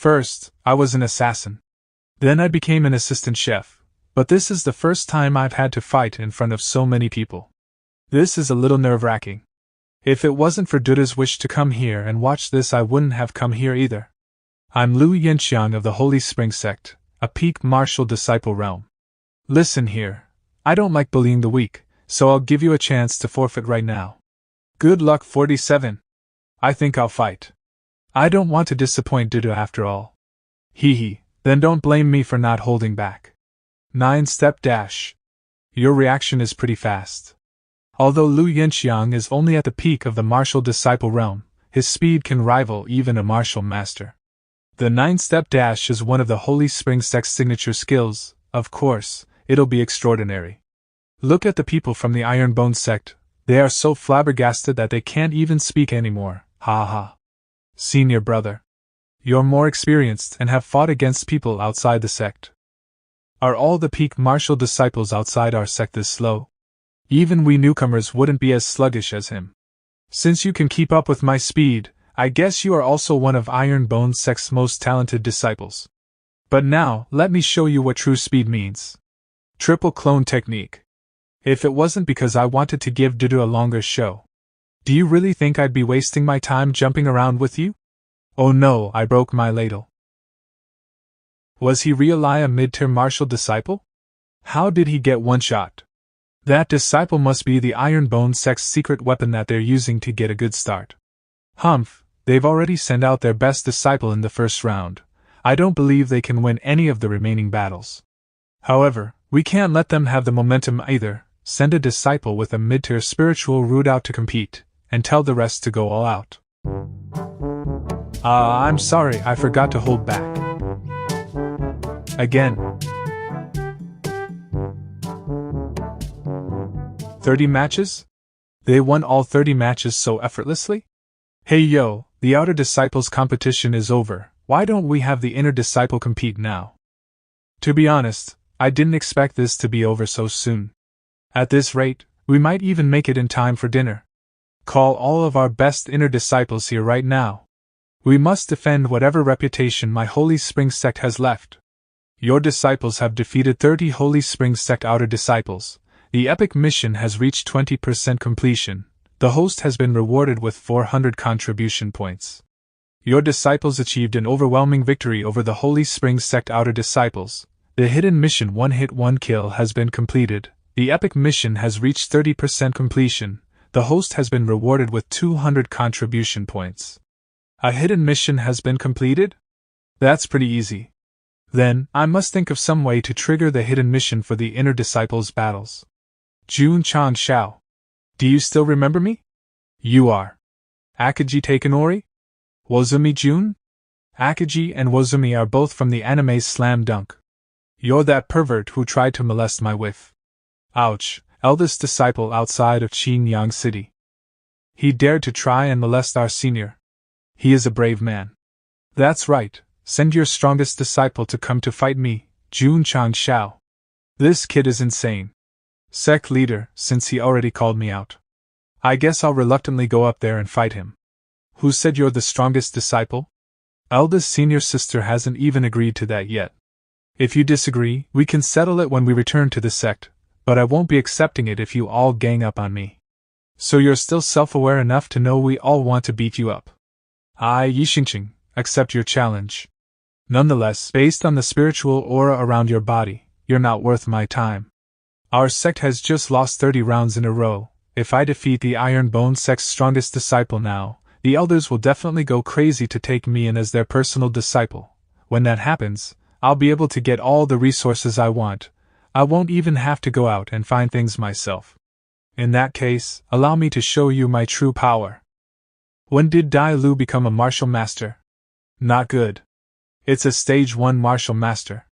First, I was an assassin. Then I became an assistant chef, but this is the first time I've had to fight in front of so many people. This is a little nerve-wracking. If it wasn't for Duda's wish to come here and watch this, I wouldn't have come here either. I'm Liu Yanxiang of the Holy Spring Sect, a peak martial disciple realm. Listen here, I don't like bullying the weak, so I'll give you a chance to forfeit right now. Good luck, 47. I think I'll fight. I don't want to disappoint Duda after all. Hee hee, then don't blame me for not holding back. 9-step dash. Your reaction is pretty fast. Although Liu Yanxiang is only at the peak of the martial disciple realm, his speed can rival even a martial master. The 9-step dash is one of the Holy Spring Sect's signature skills. Of course, it'll be extraordinary. Look at the people from the Ironbone sect, they are so flabbergasted that they can't even speak anymore, ha ha. Senior brother. You're more experienced and have fought against people outside the sect. Are all the peak martial disciples outside our sect this slow? Even we newcomers wouldn't be as sluggish as him. Since you can keep up with my speed, I guess you are also one of Ironbone sect's most talented disciples. But now, let me show you what true speed means. Triple clone technique. If it wasn't because I wanted to give Dudu a longer show, do you really think I'd be wasting my time jumping around with you? Oh no, I broke my ladle. Was he really a mid-tier martial disciple? How did he get one shot? That disciple must be the Ironbone sect's secret weapon that they're using to get a good start. Humph, they've already sent out their best disciple in the first round. I don't believe they can win any of the remaining battles. However, we can't let them have the momentum either. Send a disciple with a mid-tier spiritual root out to compete, and tell the rest to go all out. I'm sorry, I forgot to hold back. Again. 30 matches? They won all 30 matches so effortlessly? Hey yo, the outer disciples competition is over, why don't we have the inner disciple compete now? To be honest, I didn't expect this to be over so soon. At this rate, we might even make it in time for dinner. Call all of our best inner disciples here right now. We must defend whatever reputation my Holy Spring Sect has left. Your disciples have defeated 30 Holy Spring Sect outer disciples. The epic mission has reached 20% completion. The host has been rewarded with 400 contribution points. Your disciples achieved an overwhelming victory over the Holy Spring Sect outer disciples. The hidden mission one hit one kill has been completed. The epic mission has reached 30% completion. The host has been rewarded with 200 contribution points. A hidden mission has been completed? That's pretty easy. Then, I must think of some way to trigger the hidden mission for the inner disciples' battles. Jun Chan Xiao. Do you still remember me? You are. Akagi Takenori? Wozumi Jun? Akagi and Wozumi are both from the anime's Slam Dunk. You're that pervert who tried to molest my wife. Ouch, eldest disciple outside of Qinyang City. He dared to try and molest our senior. He is a brave man. That's right, send your strongest disciple to come to fight me, Jun Chan Xiao. This kid is insane. Sect leader, since he already called me out, I guess I'll reluctantly go up there and fight him. Who said you're the strongest disciple? Eldest senior sister hasn't even agreed to that yet. If you disagree, we can settle it when we return to the sect, but I won't be accepting it if you all gang up on me. So you're still self-aware enough to know we all want to beat you up. I, Yixingqing, accept your challenge. Nonetheless, based on the spiritual aura around your body, you're not worth my time. Our sect has just lost 30 rounds in a row. If I defeat the Ironbone sect's strongest disciple now, the elders will definitely go crazy to take me in as their personal disciple. When that happens, I'll be able to get all the resources I want. I won't even have to go out and find things myself. In that case, allow me to show you my true power. When did Dai Lu become a martial master? Not good. It's a stage 1 martial master.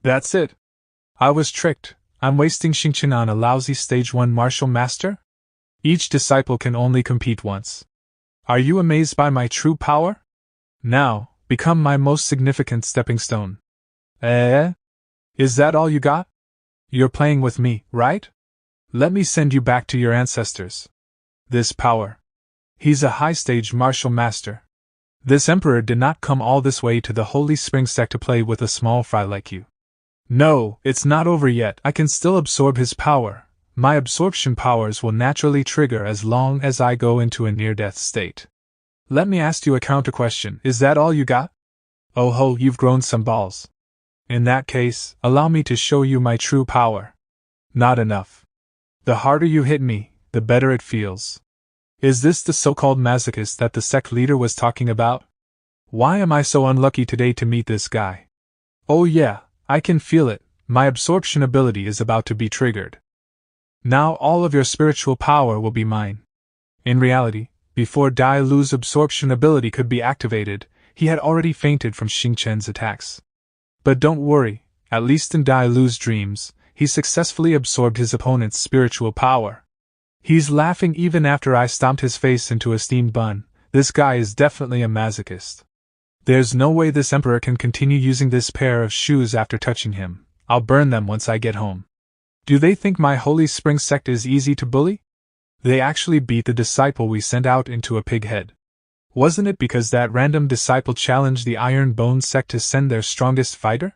That's it. I was tricked. I'm wasting Xingqian on a lousy stage 1 martial master? Each disciple can only compete once. Are you amazed by my true power? Now, become my most significant stepping stone. Is that all you got? You're playing with me, right? Let me send you back to your ancestors. This power. He's a high-stage martial master. This emperor did not come all this way to the Holy Spring Sect to play with a small fry like you. No, it's not over yet. I can still absorb his power. My absorption powers will naturally trigger as long as I go into a near-death state. Let me ask you a counter-question. Is that all you got? Oh ho, you've grown some balls. In that case, allow me to show you my true power. Not enough. The harder you hit me, the better it feels. Is this the so-called masochist that the sect leader was talking about? Why am I so unlucky today to meet this guy? Oh yeah, I can feel it. My absorption ability is about to be triggered. Now all of your spiritual power will be mine. In reality, before Dai Lu's absorption ability could be activated, he had already fainted from Xing Chen's attacks. But don't worry, at least in Dai Lu's dreams, he successfully absorbed his opponent's spiritual power. He's laughing even after I stomped his face into a steamed bun. This guy is definitely a masochist. There's no way this emperor can continue using this pair of shoes after touching him. I'll burn them once I get home. Do they think my Holy Spring Sect is easy to bully? They actually beat the disciple we sent out into a pig head. Wasn't it because that random disciple challenged the Iron Bone Sect to send their strongest fighter?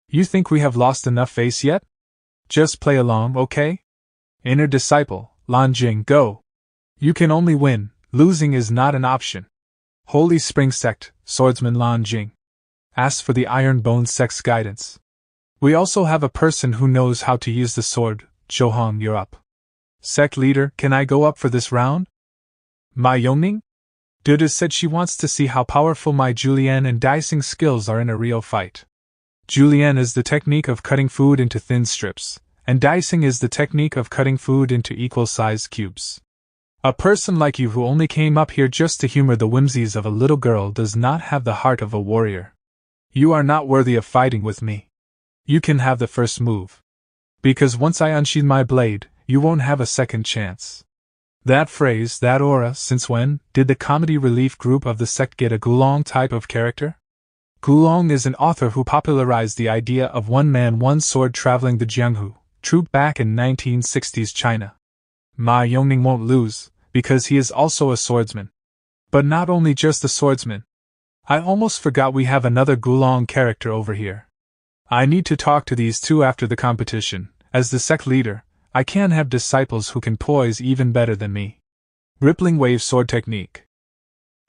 You think we have lost enough face yet? Just play along, okay? Inner disciple, Lan Jing, go! You can only win, losing is not an option. Holy Spring Sect, Swordsman Lan Jing. Ask for the Iron Bone Sect's guidance. We also have a person who knows how to use the sword. Zhou Hong, you're up. Sect leader, can I go up for this round? Ma Yongning? Duda said she wants to see how powerful my Julienne and dicing skills are in a real fight. Julienne is the technique of cutting food into thin strips, and dicing is the technique of cutting food into equal-sized cubes. A person like you who only came up here just to humor the whimsies of a little girl does not have the heart of a warrior. You are not worthy of fighting with me. You can have the first move. Because once I unsheath my blade, you won't have a second chance. That phrase, that aura, since when did the comedy relief group of the sect get a Gulong type of character? Gulong is an author who popularized the idea of one man, one sword traveling the Jianghu troop back in 1960s China. Ma Yongning won't lose, because he is also a swordsman. But not only just a swordsman. I almost forgot we have another Gulong character over here. I need to talk to these two after the competition. As the sect leader, I can have disciples who can poise even better than me. Rippling Wave Sword Technique.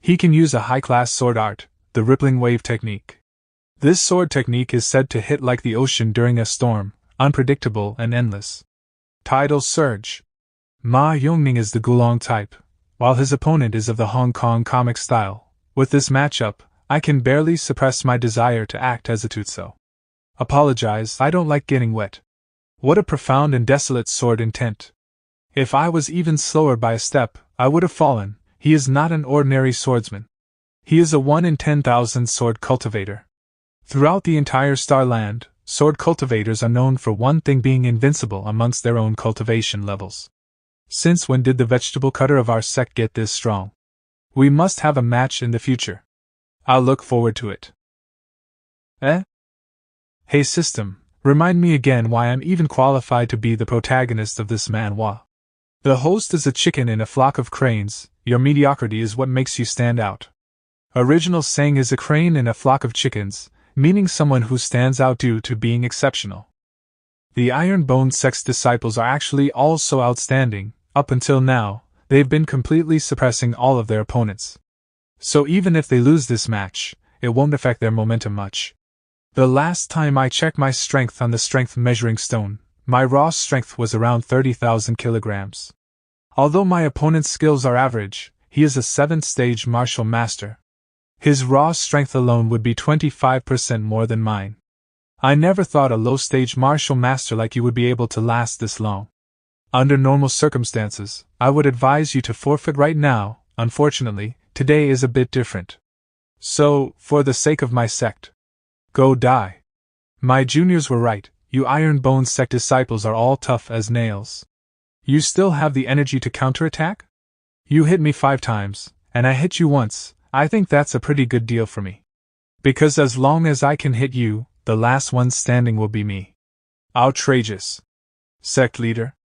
He can use a high-class sword art, the Rippling Wave Technique. This sword technique is said to hit like the ocean during a storm, unpredictable and endless. Tidal Surge. Ma Yongning is the Gulong type, while his opponent is of the Hong Kong comic style. With this matchup, I can barely suppress my desire to act as a tutso. Apologize, I don't like getting wet. What a profound and desolate sword intent. If I was even slower by a step, I would have fallen. He is not an ordinary swordsman. He is a 1 in 10,000 sword cultivator. Throughout the entire Starland, sword cultivators are known for one thing: being invincible amongst their own cultivation levels. Since when did the vegetable cutter of our sect get this strong? We must have a match in the future. I'll look forward to it. Hey system, remind me again why I'm even qualified to be the protagonist of this manhwa. The host is a chicken in a flock of cranes. Your mediocrity is what makes you stand out. Original saying is a crane in a flock of chickens, meaning someone who stands out due to being exceptional. The Iron Bone Sect's disciples are actually all so outstanding. Up until now, they've been completely suppressing all of their opponents. So even if they lose this match, it won't affect their momentum much. The last time I checked my strength on the strength measuring stone, my raw strength was around 30,000 kilograms. Although my opponent's skills are average, he is a 7th-stage martial master. His raw strength alone would be 25% more than mine. I never thought a low-stage martial master like you would be able to last this long. Under normal circumstances, I would advise you to forfeit right now. Unfortunately, today is a bit different. So, for the sake of my sect, go die. My juniors were right, you Iron Bone Sect disciples are all tough as nails. You still have the energy to counterattack? You hit me 5 times, and I hit you once. I think that's a pretty good deal for me. Because as long as I can hit you, the last one standing will be me. Outrageous. Sect leader.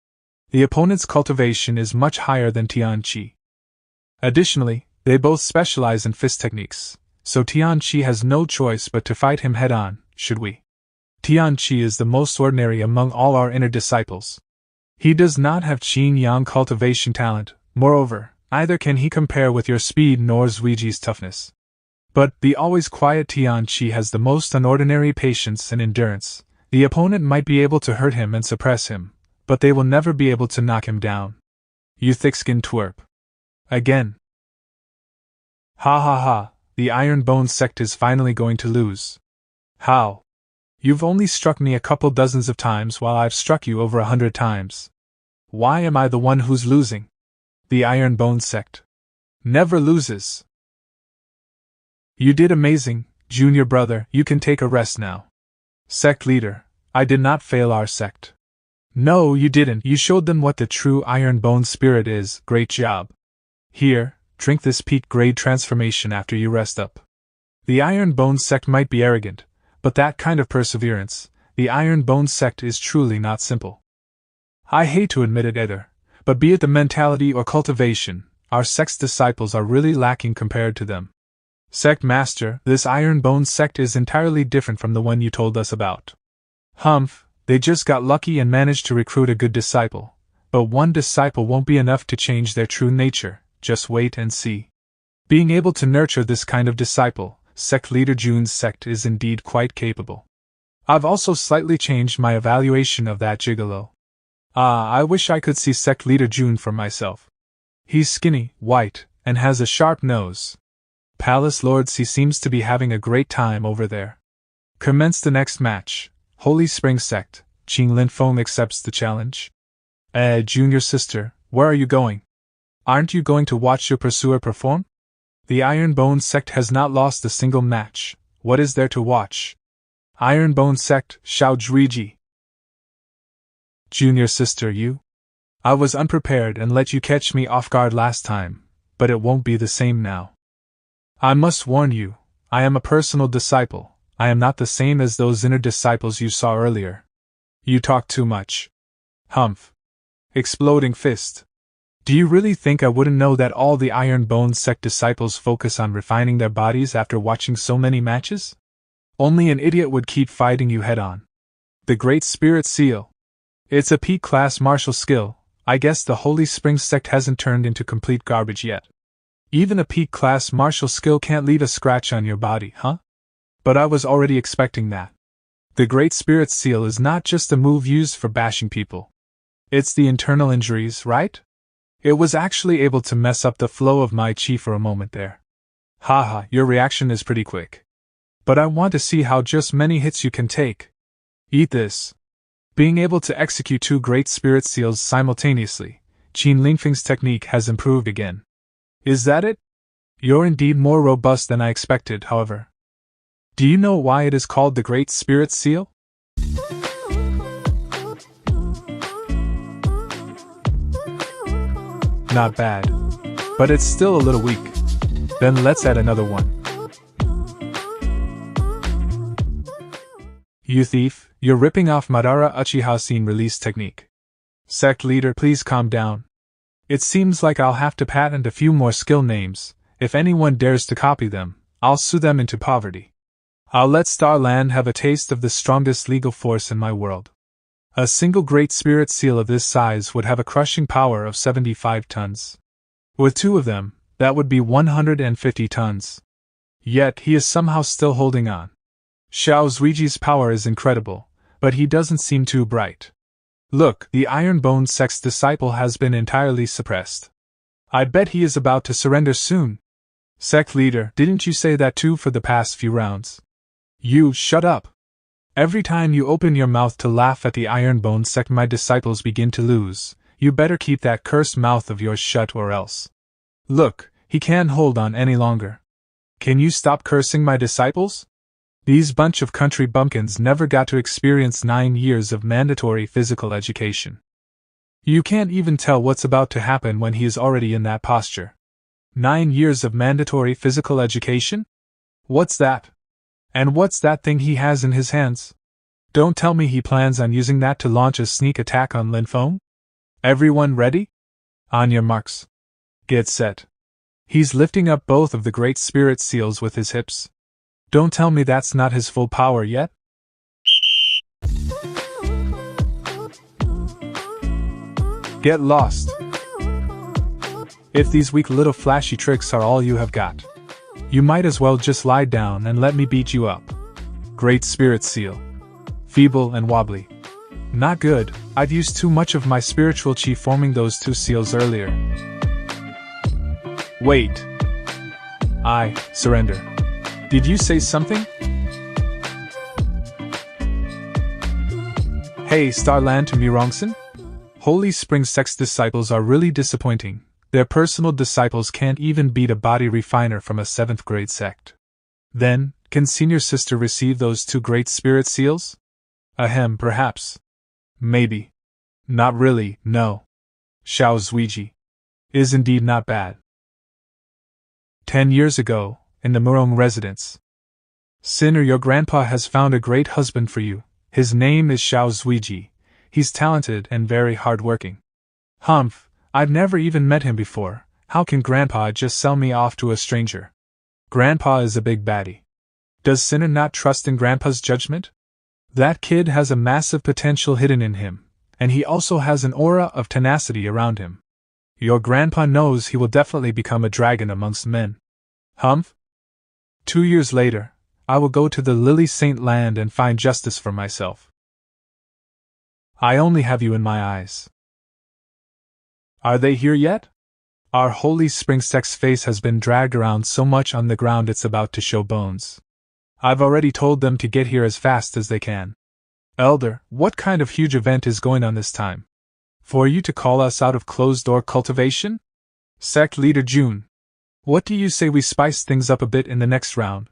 The opponent's cultivation is much higher than Tian Qi. Additionally, They both specialize in fist techniques, so Tianqi has no choice but to fight him head-on, should we? Tianqi is the most ordinary among all our inner disciples. He does not have qin-yang cultivation talent, moreover, neither can he compare with your speed nor Zuiji's toughness. But the always quiet Tianqi has the most unordinary patience and endurance. The opponent might be able to hurt him and suppress him, but they will never be able to knock him down. You thick-skinned twerp. Again. Ha ha ha, the Iron Bone Sect is finally going to lose. How? You've only struck me a couple dozens of times while I've struck you over 100 times. Why am I the one who's losing? The Iron Bone Sect never loses. You did amazing, junior brother, you can take a rest now. Sect leader, I did not fail our sect. No, you didn't, you showed them what the true Iron Bone spirit is, great job. Here, drink this peak grade transformation after you rest up. The Iron Bone Sect might be arrogant, but that kind of perseverance, the Iron Bone Sect is truly not simple. I hate to admit it either, but be it the mentality or cultivation, our sect's disciples are really lacking compared to them. Sect Master, this Iron Bone Sect is entirely different from the one you told us about. Humph, they just got lucky and managed to recruit a good disciple, but one disciple won't be enough to change their true nature, just wait and see. Being able to nurture this kind of disciple, Sect Leader Jun's sect is indeed quite capable. I've also slightly changed my evaluation of that gigolo. I wish I could see Sect Leader Jun for myself. He's skinny, white, and has a sharp nose. Palace Lords, he seems to be having a great time over there. Commence the next match. Holy Spring Sect, Qing Linfeng accepts the challenge. Junior sister, where are you going? Aren't you going to watch your pursuer perform? The Iron Bone Sect has not lost a single match. What is there to watch? Iron Bone Sect, Xiao Zhuiji. Junior sister, you? I was unprepared and let you catch me off guard last time, but it won't be the same now. I must warn you, I am a personal disciple. I am not the same as those inner disciples you saw earlier. You talk too much. Humph. Exploding fist. Do you really think I wouldn't know that all the Iron Bone Sect disciples focus on refining their bodies after watching so many matches? Only an idiot would keep fighting you head-on. The Great Spirit Seal. It's a peak-class martial skill. I guess the Holy Spring Sect hasn't turned into complete garbage yet. Even a peak-class martial skill can't leave a scratch on your body, huh? But I was already expecting that. The Great Spirit Seal is not just a move used for bashing people. It's the internal injuries, right? It was actually able to mess up the flow of my chi for a moment there. Haha, your reaction is pretty quick. But I want to see how just many hits you can take. Eat this. Being able to execute two Great Spirit Seals simultaneously, Qin Linfeng's technique has improved again. Is that it? You're indeed more robust than I expected, however. Do you know why it is called the Great Spirit Seal? Not bad. But it's still a little weak. Then let's add another one. You thief, you're ripping off Madara Uchiha scene release technique. Sect leader, please calm down. It seems like I'll have to patent a few more skill names. If anyone dares to copy them, I'll sue them into poverty. I'll let Starland have a taste of the strongest legal force in my world. A single Great Spirit Seal of this size would have a crushing power of 75 tons. With two of them, that would be 150 tons. Yet he is somehow still holding on. Xiao Zuiji's power is incredible, but he doesn't seem too bright. Look, the Iron Bone Sect's disciple has been entirely suppressed. I bet he is about to surrender soon. Sect leader, didn't you say that too for the past few rounds? You, shut up. Every time you open your mouth to laugh at the Iron Bone Sect, my disciples begin to lose. You better keep that cursed mouth of yours shut or else. Look, he can't hold on any longer. Can you stop cursing my disciples? These bunch of country bumpkins never got to experience 9 years of mandatory physical education. You can't even tell what's about to happen when he is already in that posture. 9 years of mandatory physical education? What's that? And what's that thing he has in his hands? Don't tell me he plans on using that to launch a sneak attack on Linfeng? Everyone ready? On your marks. Get set. He's lifting up both of the great spirit seals with his hips. Don't tell me that's not his full power yet? Get lost. If these weak little flashy tricks are all you have got, you might as well just lie down and let me beat you up. Great spirit seal. Feeble and wobbly. Not good. I'd used too much of my spiritual chi forming those two seals earlier. Wait. I surrender. Did you say something? Hey, Starland to Mirongson? Holy Spring Sect's disciples are really disappointing. Their personal disciples can't even beat a body refiner from a 7th grade sect. Then, can Senior Sister receive those two great spirit seals? Ahem, perhaps. Maybe. Not really, no. Xiao Zuiji. Is indeed not bad. 10 years ago, in the Murong residence. Sinner, your grandpa has found a great husband for you. His name is Xiao Zuiji. He's talented and very hard-working. Humph, I've never even met him before. How can Grandpa just sell me off to a stranger? Grandpa is a big baddie. Does Sinner not trust in Grandpa's judgment? That kid has a massive potential hidden in him, and he also has an aura of tenacity around him. Your Grandpa knows he will definitely become a dragon amongst men. Humph? 2 years later, I will go to the Lily Saint Land and find justice for myself. I only have you in my eyes. Are they here yet? Our Holy Spring Sect's face has been dragged around so much on the ground it's about to show bones. I've already told them to get here as fast as they can. Elder, what kind of huge event is going on this time? For you to call us out of closed-door cultivation? Sect Leader June. What do you say we spice things up a bit in the next round?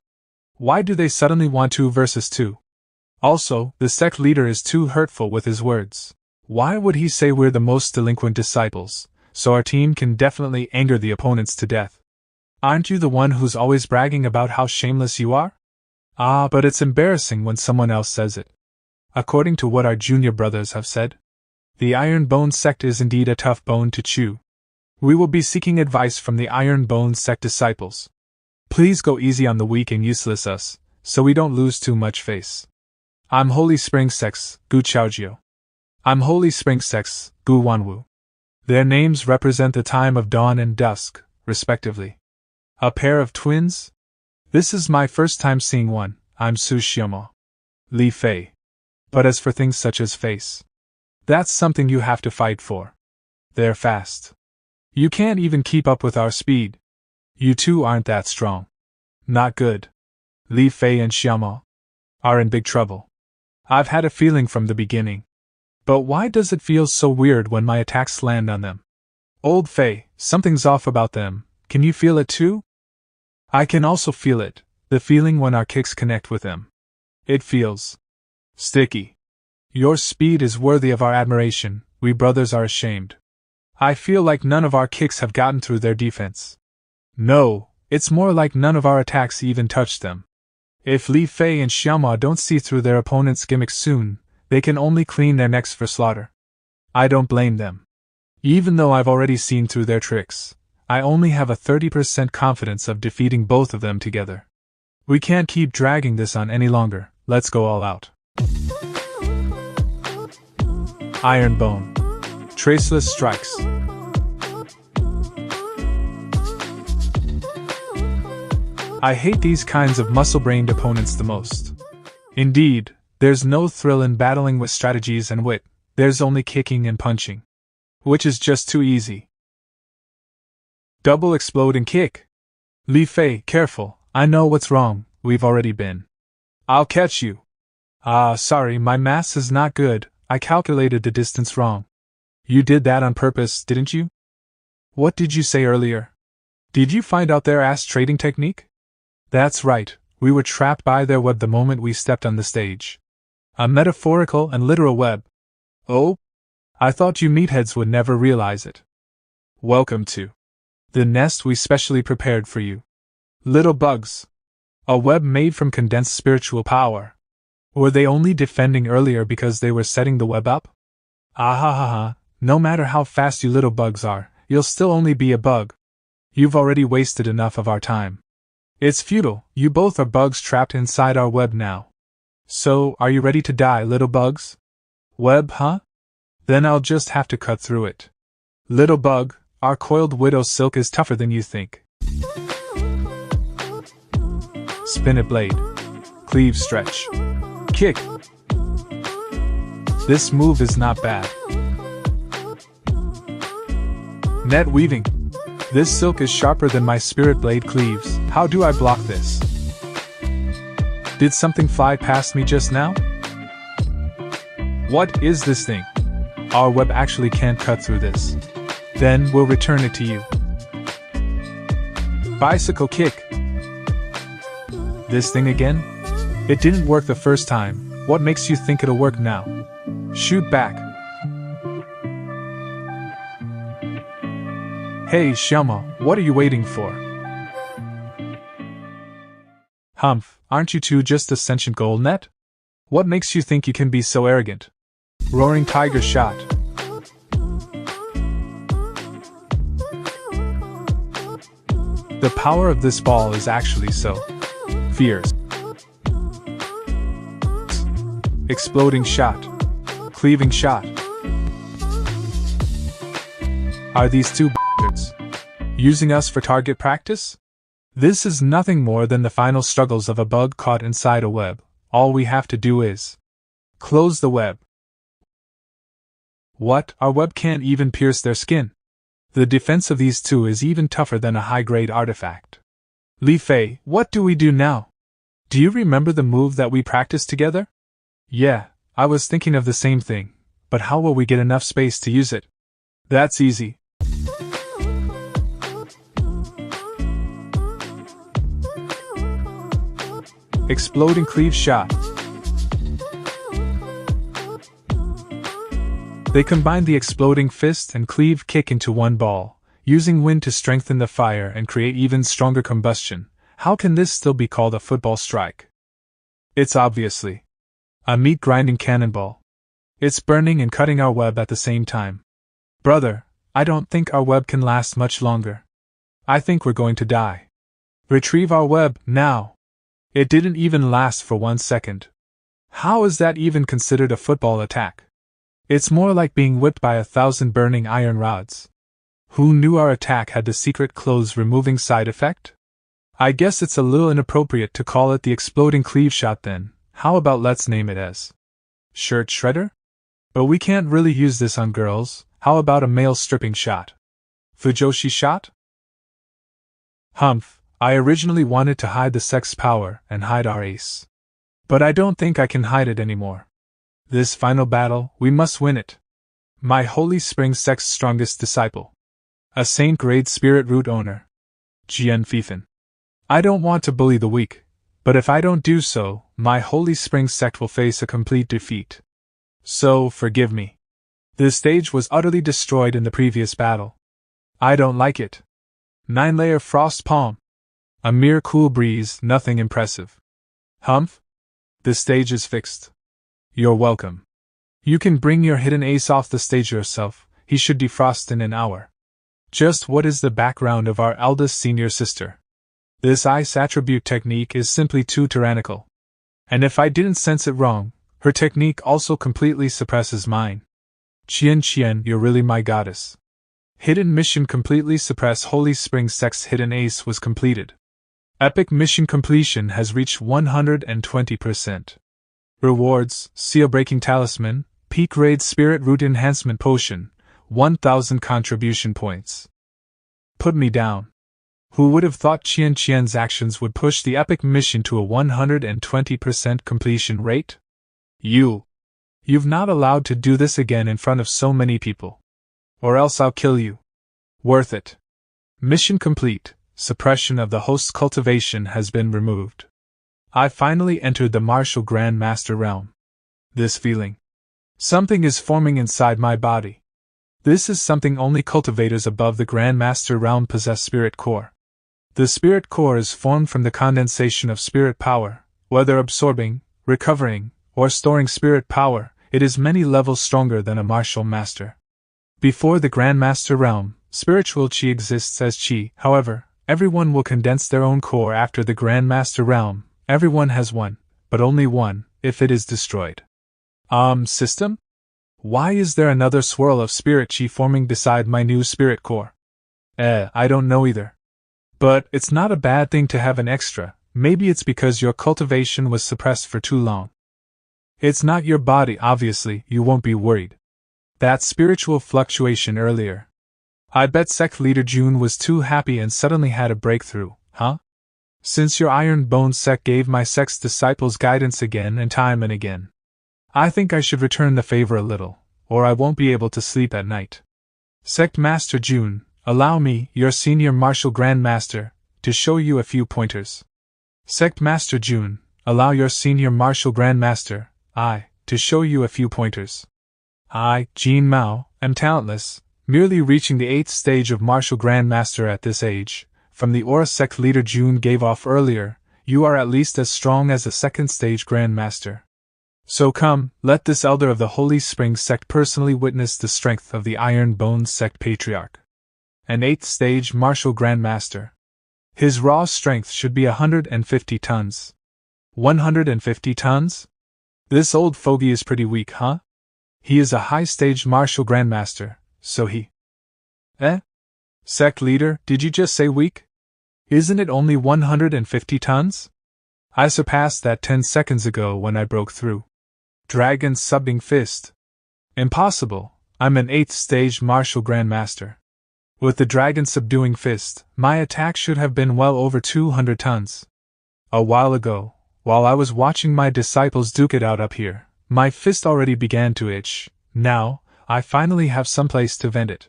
Why do they suddenly want 2 versus 2? Also, the sect leader is too hurtful with his words. Why would he say we're the most delinquent disciples, so our team can definitely anger the opponents to death? Aren't you the one who's always bragging about how shameless you are? Ah, but it's embarrassing when someone else says it. According to what our junior brothers have said, the Iron Bone Sect is indeed a tough bone to chew. We will be seeking advice from the Iron Bone Sect disciples. Please go easy on the weak and useless us, so we don't lose too much face. I'm Holy Spring Sect's Gu Chaojiu. I'm Holy Spring Sect's Gu Wanwu. Their names represent the time of dawn and dusk, respectively. A pair of twins? This is my first time seeing one. I'm Su Xiaomo. Li Fei. But as for things such as face, that's something you have to fight for. They're fast. You can't even keep up with our speed. You two aren't that strong. Not good. Li Fei and Xiaomo are in big trouble. I've had a feeling from the beginning. But why does it feel so weird when my attacks land on them? Old Fei, something's off about them. Can you feel it too? I can also feel it, the feeling when our kicks connect with them. It feels sticky. Your speed is worthy of our admiration. We brothers are ashamed. I feel like none of our kicks have gotten through their defense. No, it's more like none of our attacks even touched them. If Li Fei and Xiaoma don't see through their opponent's gimmicks soon, they can only clean their necks for slaughter. I don't blame them. Even though I've already seen through their tricks, I only have a 30% confidence of defeating both of them together. We can't keep dragging this on any longer. Let's go all out. Iron Bone. Traceless strikes. I hate these kinds of muscle-brained opponents the most. Indeed, there's no thrill in battling with strategies and wit, there's only kicking and punching. Which is just too easy. Double explode and kick. Li Fei, careful, I know what's wrong, we've already been. I'll catch you. Ah, sorry, my math is not good, I calculated the distance wrong. You did that on purpose, didn't you? What did you say earlier? Did you find out their ass trading technique? That's right, we were trapped by their web the moment we stepped on the stage. A metaphorical and literal web. Oh? I thought you meatheads would never realize it. Welcome to the nest we specially prepared for you. Little bugs. A web made from condensed spiritual power. Were they only defending earlier because they were setting the web up? Ah ha ha ha, no matter how fast you little bugs are, you'll still only be a bug. You've already wasted enough of our time. It's futile, you both are bugs trapped inside our web now. So, are you ready to die, little bugs? Web, huh? Then I'll just have to cut through it. Little bug, our coiled widow silk is tougher than you think. Spin it blade. Cleave stretch. Kick. This move is not bad. Net weaving. This silk is sharper than my spirit blade cleaves. How do I block this? Did something fly past me just now? What is this thing? Our web actually can't cut through this. Then we'll return it to you. Bicycle kick. This thing again? It didn't work the first time. What makes you think it'll work now? Shoot back. Hey, Xiaoma, what are you waiting for? Humph, aren't you two just a sentient gold net? What makes you think you can be so arrogant? Roaring tiger shot. The power of this ball is actually so fierce. Exploding shot. Cleaving shot. Are these two bastards using us for target practice? This is nothing more than the final struggles of a bug caught inside a web. All we have to do is close the web. What? Our web can't even pierce their skin. The defense of these two is even tougher than a high-grade artifact. Li Fei, what do we do now? Do you remember the move that we practiced together? Yeah, I was thinking of the same thing, but how will we get enough space to use it? That's easy. Exploding cleave shot. They combine the exploding fist and cleave kick into one ball, using wind to strengthen the fire and create even stronger combustion. How can this still be called a football strike? It's obviously a meat-grinding cannonball. It's burning and cutting our web at the same time. Brother, I don't think our web can last much longer. I think we're going to die. Retrieve our web, now! It didn't even last for 1 second. How is that even considered a football attack? It's more like being whipped by 1,000 burning iron rods. Who knew our attack had the secret clothes-removing side effect? I guess it's a little inappropriate to call it the exploding cleave shot then. How about let's name it as shirt shredder? But we can't really use this on girls. How about a male stripping shot? Fujoshi shot? Humph, I originally wanted to hide the Sect's power and hide our ace. But I don't think I can hide it anymore. This final battle, we must win it. My Holy Spring Sect's strongest disciple. A Saint-grade spirit root owner. Jian Fifan. I don't want to bully the weak, but if I don't do so, my Holy Spring Sect will face a complete defeat. So, forgive me. This stage was utterly destroyed in the previous battle. I don't like it. 9-layer frost palm. A mere cool breeze, nothing impressive. Humph? This stage is fixed. You're welcome. You can bring your hidden ace off the stage yourself, he should defrost in an hour. Just what is the background of our eldest senior sister? This ice attribute technique is simply too tyrannical. And if I didn't sense it wrong, her technique also completely suppresses mine. Qian, you're really my goddess. Hidden mission completely suppress Holy Spring Sect's hidden ace was completed. Epic mission completion has reached 120%. Rewards: Seal-breaking talisman, peak-grade spirit root enhancement potion, 1,000 contribution points. Put me down. Who would have thought Qian's actions would push the epic mission to a 120% completion rate? You've not allowed to do this again in front of so many people. Or else I'll kill you. Worth it. Mission complete. Suppression of the host's cultivation has been removed. I finally entered the martial Grand Master realm. This feeling. Something is forming inside my body. This is something only cultivators above the Grand Master realm possess. Spirit core. The spirit core is formed from the condensation of spirit power. Whether absorbing, recovering, or storing spirit power, it is many levels stronger than a martial master. Before the Grand Master realm, Spiritual Qi exists as Qi, however, everyone will condense their own core after the Grandmaster realm. Everyone has one, but only one, if it is destroyed. System? Why is there another swirl of spirit Qi forming beside my new spirit core? I don't know either. But it's not a bad thing to have an extra. Maybe it's because your cultivation was suppressed for too long. It's not your body, obviously, you won't be worried. That spiritual fluctuation earlier. I bet Sect Leader June was too happy and suddenly had a breakthrough, huh? Since your Iron Bone Sect gave my sect's disciples guidance again and again. I think I should return the favor a little, or I won't be able to sleep at night. Sect Master June, allow me, your senior martial grandmaster, to show you a few pointers. Sect Master June, allow your senior martial grandmaster, to show you a few pointers. I, Jin Mao, am talentless, merely reaching the 8th stage of martial grandmaster at this age. From the aura Sect Leader June gave off earlier, you are at least as strong as a 2nd stage grandmaster. So come, let this elder of the Holy Spring Sect personally witness the strength of the Iron Bone Sect Patriarch. An 8th stage martial grandmaster. His raw strength should be 150 tons. 150 tons? This old fogey is pretty weak, huh? He is a high-stage martial grandmaster, so he… Sect leader, did you just say weak? Isn't it only 150 tons? I surpassed that 10 seconds ago when I broke through. Dragon subbing fist. Impossible, I'm an 8th stage martial grandmaster. With the dragon subduing fist, my attack should have been well over 200 tons. A while ago, while I was watching my disciples duke it out up here, my fist already began to itch. Now, I finally have some place to vent it.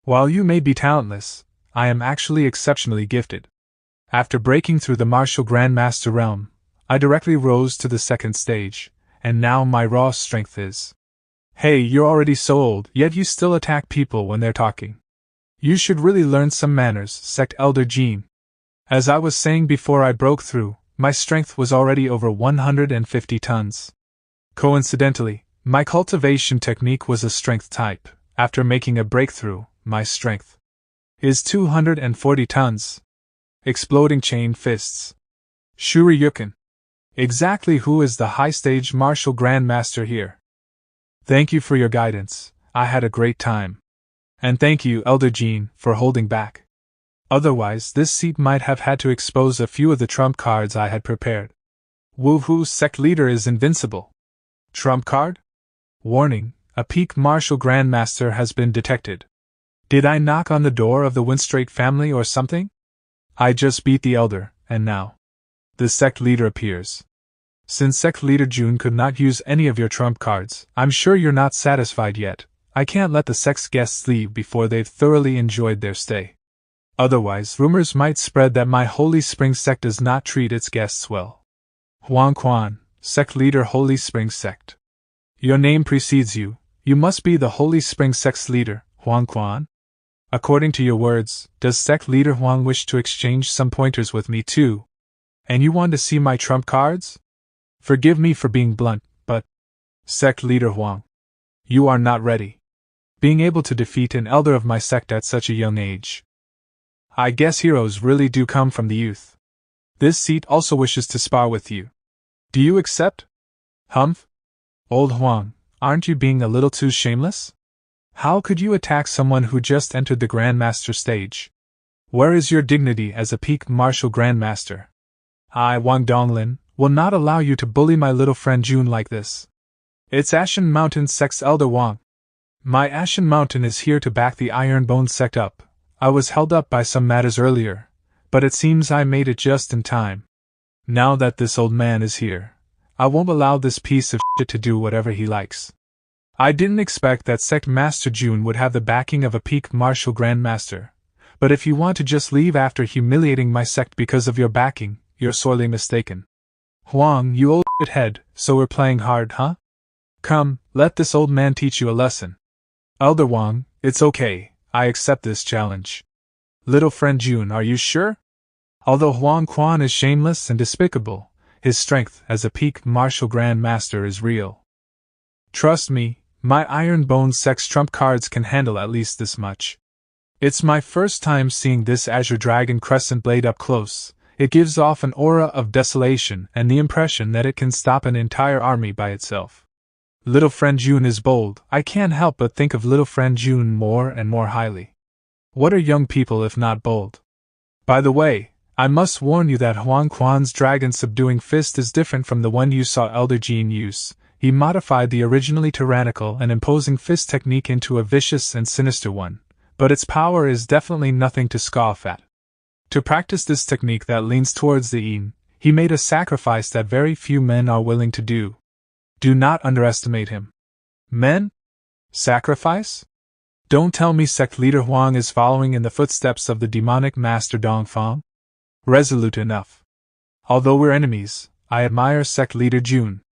While you may be talentless, I am actually exceptionally gifted. After breaking through the martial grandmaster realm, I directly rose to the 2nd stage, and now my raw strength is… Hey, you're already so old, yet you still attack people when they're talking. You should really learn some manners, Sect Elder Jean. As I was saying before I broke through, my strength was already over 150 tons. Coincidentally, my cultivation technique was a strength type. After making a breakthrough, my strength is 240 tons. Exploding chain fists. Shoryuken. Exactly who is the high-stage martial grandmaster here? Thank you for your guidance, I had a great time. And thank you, Elder Jean, for holding back. Otherwise, this seat might have had to expose a few of the trump cards I had prepared. Woohoo, Sect Leader is invincible. Trump card? Warning, a peak martial grandmaster has been detected. Did I knock on the door of the Winstraight family or something? I just beat the elder, and now the Sect Leader appears. Since Sect Leader June could not use any of your trump cards, I'm sure you're not satisfied yet. I can't let the Sect's guests leave before they've thoroughly enjoyed their stay. Otherwise, rumors might spread that my Holy Spring Sect does not treat its guests well. Huang Quan, Sect Leader Holy Spring Sect. Your name precedes you. You must be the Holy Spring Sect's leader, Huang Quan. According to your words, does Sect Leader Huang wish to exchange some pointers with me too? And you want to see my trump cards? Forgive me for being blunt, but… Sect Leader Huang, you are not ready. Being able to defeat an elder of my sect at such a young age. I guess heroes really do come from the youth. This seat also wishes to spar with you. Do you accept? Humph? Old Huang, aren't you being a little too shameless? How could you attack someone who just entered the Grandmaster stage? Where is your dignity as a peak martial Grandmaster? I, Wang Donglin, will not allow you to bully my little friend June like this. It's Ashen Mountain Sect's Elder Wang. My Ashen Mountain is here to back the Iron Bone Sect up. I was held up by some matters earlier, but it seems I made it just in time. Now that this old man is here, I won't allow this piece of shit to do whatever he likes. I didn't expect that Sect Master June would have the backing of a peak martial grandmaster, but if you want to just leave after humiliating my sect because of your backing, you're sorely mistaken. Huang, you old shithead, so we're playing hard, huh? Come, let this old man teach you a lesson. Elder Wang, it's okay, I accept this challenge. Little friend June, are you sure? Although Huang Quan is shameless and despicable, his strength as a peak martial grandmaster is real. Trust me, my Iron Bone Sect's trump cards can handle at least this much. It's my first time seeing this azure dragon crescent blade up close. It gives off an aura of desolation and the impression that it can stop an entire army by itself. Little friend June is bold. I can't help but think of little friend June more and more highly. What are young people if not bold? By the way, I must warn you that Huang Quan's dragon subduing fist is different from the one you saw Elder Jean use. He modified the originally tyrannical and imposing fist technique into a vicious and sinister one, but its power is definitely nothing to scoff at. To practice this technique that leans towards the yin, he made a sacrifice that very few men are willing to do. Do not underestimate him. Men? Sacrifice? Don't tell me sect leader Huang is following in the footsteps of the demonic master Dongfang? Resolute enough. Although we're enemies, I admire sect leader June,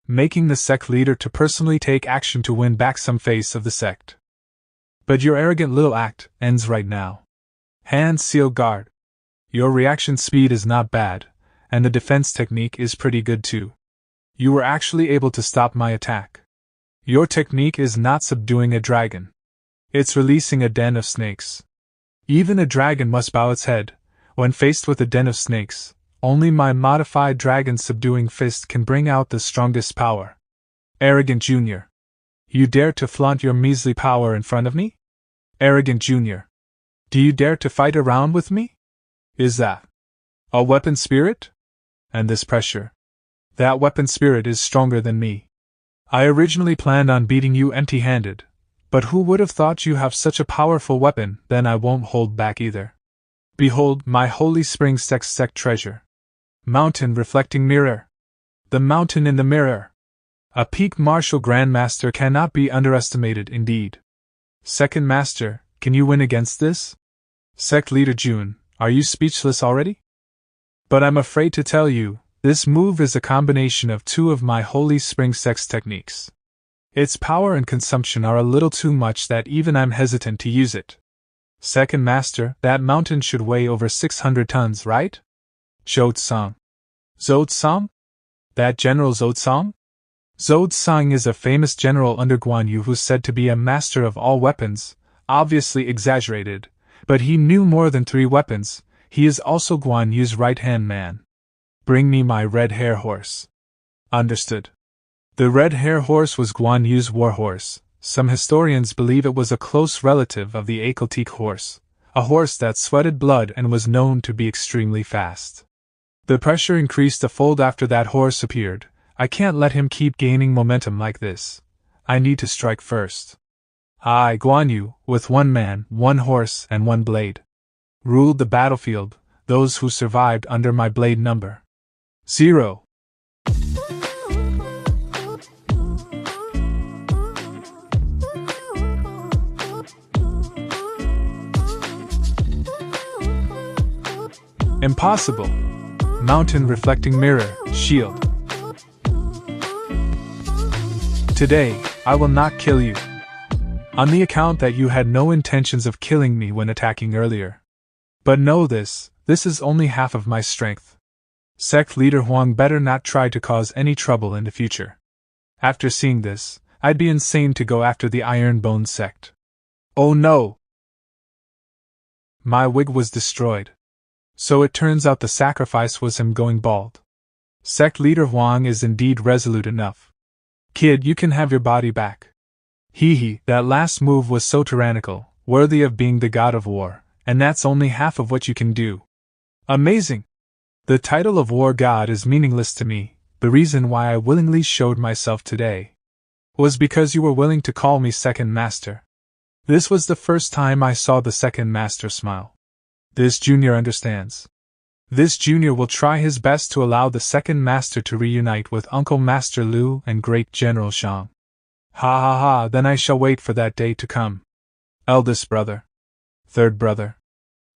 making the sect leader to personally take action to win back some face of the sect. But your arrogant little act ends right now. Hand seal guard. Your reaction speed is not bad, and the defense technique is pretty good too. You were actually able to stop my attack. Your technique is not subduing a dragon. It's releasing a den of snakes. Even a dragon must bow its head. When faced with a den of snakes, only my modified dragon subduing fist can bring out the strongest power. Arrogant Junior. You dare to flaunt your measly power in front of me? Arrogant Junior. Do you dare to fight around with me? Is that a weapon spirit? And this pressure? That weapon spirit is stronger than me. I originally planned on beating you empty-handed, but who would have thought you have such a powerful weapon? Then I won't hold back either. Behold, my holy spring sect treasure. Mountain reflecting mirror. The mountain in the mirror. A peak martial grandmaster cannot be underestimated indeed. Second master, can you win against this? Sect leader June, are you speechless already? But I'm afraid to tell you, this move is a combination of two of my holy spring sex techniques. Its power and consumption are a little too much that even I'm hesitant to use it. Second master, that mountain should weigh over 600 tons, right? Zhou-Tsang. Zhou-Tsang? That General Zhou-Tsang? Zhou-Tsang is a famous general under Guan Yu who's said to be a master of all weapons, obviously exaggerated, but he knew more than 3 weapons. He is also Guan Yu's right-hand man. Bring me my red hair horse. Understood. The red hair horse was Guan Yu's war horse. Some historians believe it was a close relative of the Akeltique horse, a horse that sweated blood and was known to be extremely fast. The pressure increased a fold after that horse appeared. I can't let him keep gaining momentum like this. I need to strike first. I, Guan Yu, with 1 man, 1 horse, and 1 blade, ruled the battlefield. Those who survived under my blade number 0. Impossible. Mountain reflecting mirror, shield. Today, I will not kill you. On the account that you had no intentions of killing me when attacking earlier. But know this is only half of my strength. Sect leader Huang better not try to cause any trouble in the future. After seeing this, I'd be insane to go after the Iron Bone sect. Oh no! My wig was destroyed. So it turns out the sacrifice was him going bald. Sect leader Huang is indeed resolute enough. Kid, you can have your body back. Hee, that last move was so tyrannical, worthy of being the god of war, and that's only half of what you can do. Amazing! The title of war god is meaningless to me. The reason why I willingly showed myself today was because you were willing to call me second master. This was the first time I saw the second master smile. This junior understands. This junior will try his best to allow the second master to reunite with Uncle Master Lu and Great General Shang. Ha ha ha, then I shall wait for that day to come. Eldest brother. Third brother.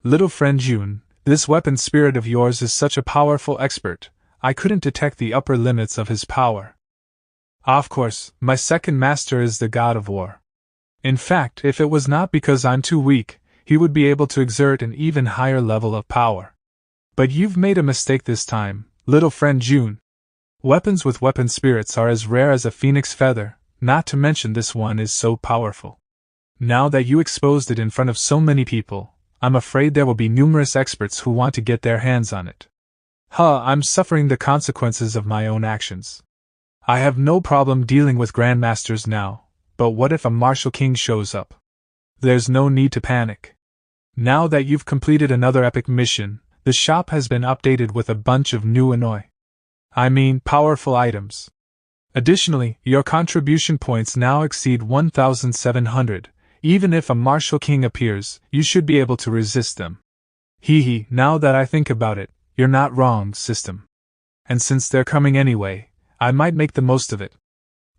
Little friend June, this weapon spirit of yours is such a powerful expert, I couldn't detect the upper limits of his power. Of course, my second master is the god of war. In fact, if it was not because I'm too weak, he would be able to exert an even higher level of power. But you've made a mistake this time, little friend June. Weapons with weapon spirits are as rare as a phoenix feather, not to mention this one is so powerful. Now that you exposed it in front of so many people, I'm afraid there will be numerous experts who want to get their hands on it. I'm suffering the consequences of my own actions. I have no problem dealing with grandmasters now, but what if a martial king shows up? There's no need to panic. Now that you've completed another epic mission, the shop has been updated with a bunch of new powerful items. Additionally, your contribution points now exceed 1,700. Even if a martial king appears, you should be able to resist them. Now that I think about it, you're not wrong, system. And since they're coming anyway, I might make the most of it.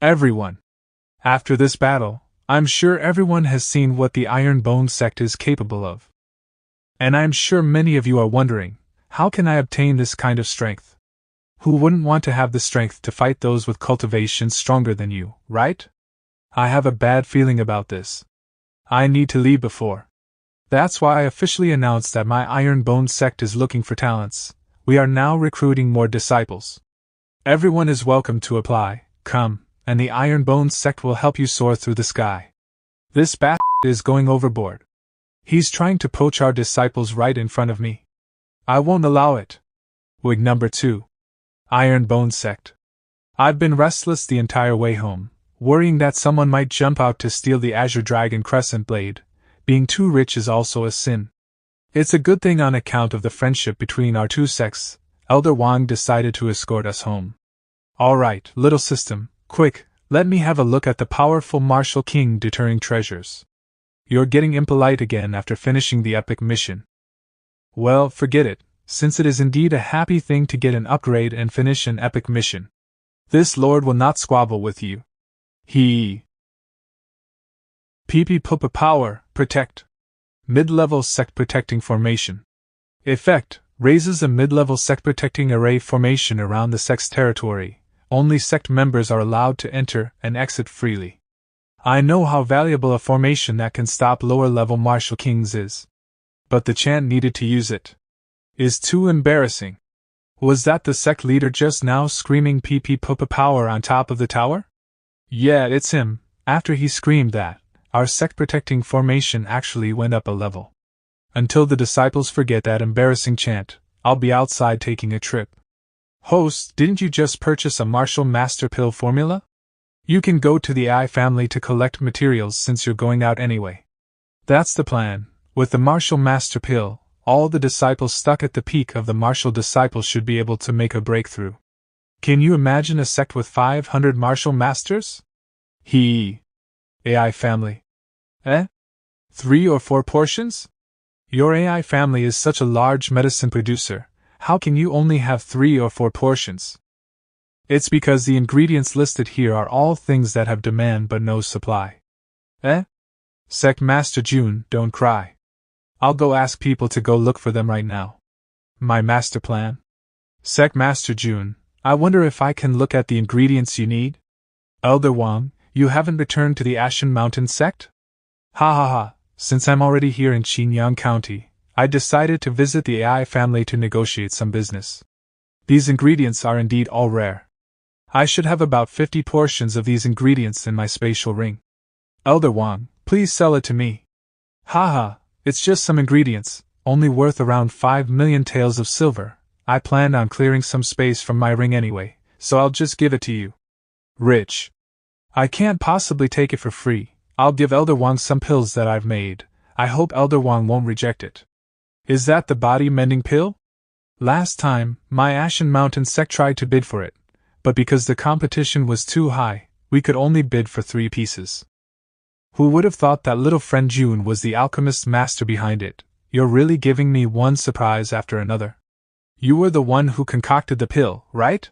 Everyone. After this battle, I'm sure everyone has seen what the Iron Bone Sect is capable of. And I'm sure many of you are wondering, how can I obtain this kind of strength? Who wouldn't want to have the strength to fight those with cultivation stronger than you, right? I have a bad feeling about this. I need to leave before. That's why I officially announced that my Iron Bone Sect is looking for talents. We are now recruiting more disciples. Everyone is welcome to apply, come, and the Iron Bone Sect will help you soar through the sky. This is going overboard. He's trying to poach our disciples right in front of me. I won't allow it. Wig number 2. Iron Bone Sect. I've been restless the entire way home, worrying that someone might jump out to steal the Azure Dragon Crescent Blade. Being too rich is also a sin. It's a good thing on account of the friendship between our two sects. Elder Wang decided to escort us home. Alright, little system, quick, let me have a look at the powerful martial king deterring treasures. You're getting impolite again after finishing the epic mission. Well, forget it, since it is indeed a happy thing to get an upgrade and finish an epic mission. This lord will not squabble with you. PP Pupa Power, Protect. Mid-level Sect Protecting Formation. Effect, raises a mid-level Sect Protecting Array formation around the Sect's territory. Only Sect members are allowed to enter and exit freely. I know how valuable a formation that can stop lower-level martial kings is. But the chant needed to use it is too embarrassing. Was that the Sect leader just now screaming PP Pupa Power on top of the tower? Yeah, it's him. After he screamed that, our Sect protecting formation actually went up a level. Until the disciples forget that embarrassing chant, I'll be outside taking a trip. Host, didn't you just purchase a Martial Master Pill formula? You can go to the AI family to collect materials since you're going out anyway. That's the plan. With the Martial Master Pill, all the disciples stuck at the peak of the martial disciples should be able to make a breakthrough. Can you imagine a sect with 500 martial masters? AI family. 3 or 4 portions? Your AI family is such a large medicine producer, how can you only have 3 or 4 portions? It's because the ingredients listed here are all things that have demand but no supply. Sect Master June, don't cry. I'll go ask people to go look for them right now. My master plan? Sect Master June, I wonder if I can look at the ingredients you need? Elder Wang, you haven't returned to the Ashen Mountain Sect? Since I'm already here in Qinyang County, I decided to visit the AI family to negotiate some business. These ingredients are indeed all rare. I should have about 50 portions of these ingredients in my spatial ring. Elder Wang, please sell it to me. It's just some ingredients, only worth around 5 million taels of silver. I planned on clearing some space from my ring anyway, so I'll just give it to you. Rich. I can't possibly take it for free. I'll give Elder Wang some pills that I've made. I hope Elder Wang won't reject it. Is that the body mending pill? Last time, my Ashen Mountain Sect tried to bid for it, but because the competition was too high, we could only bid for 3 pieces. Who would have thought that little friend June was the alchemist master behind it? You're really giving me one surprise after another. You were the one who concocted the pill, right?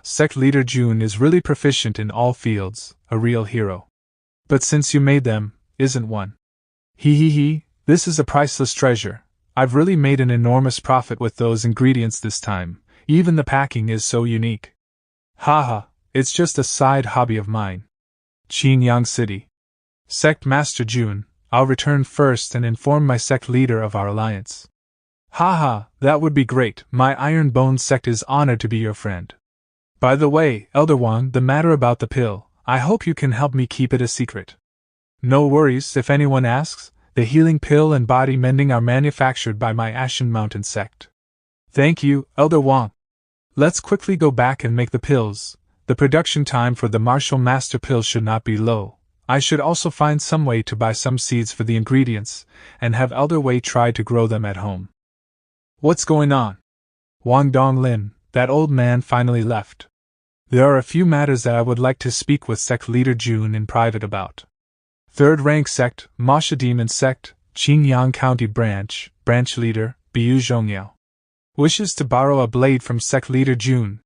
Sect leader June is really proficient in all fields, a real hero. But since you made them, isn't one? This is a priceless treasure. I've really made an enormous profit with those ingredients this time. Even the packing is so unique. It's just a side hobby of mine. Qinyang City. Sect Master June, I'll return first and inform my sect leader of our alliance. That would be great. My Iron Bone Sect is honored to be your friend. By the way, Elder Wang, the matter about the pill, I hope you can help me keep it a secret. No worries, if anyone asks, the healing pill and body mending are manufactured by my Ashen Mountain sect. Thank you, Elder Wang. Let's quickly go back and make the pills. The production time for the Martial Master pill should not be low. I should also find some way to buy some seeds for the ingredients, and have Elder Wei try to grow them at home. What's going on? Wang Donglin, that old man, finally left. There are a few matters that I would like to speak with Sect Leader Jun in private about. Third rank sect, Masha Demon Sect, Qingyang County Branch Leader, Biu Zhongyao. Wishes to borrow a blade from Sect Leader Jun.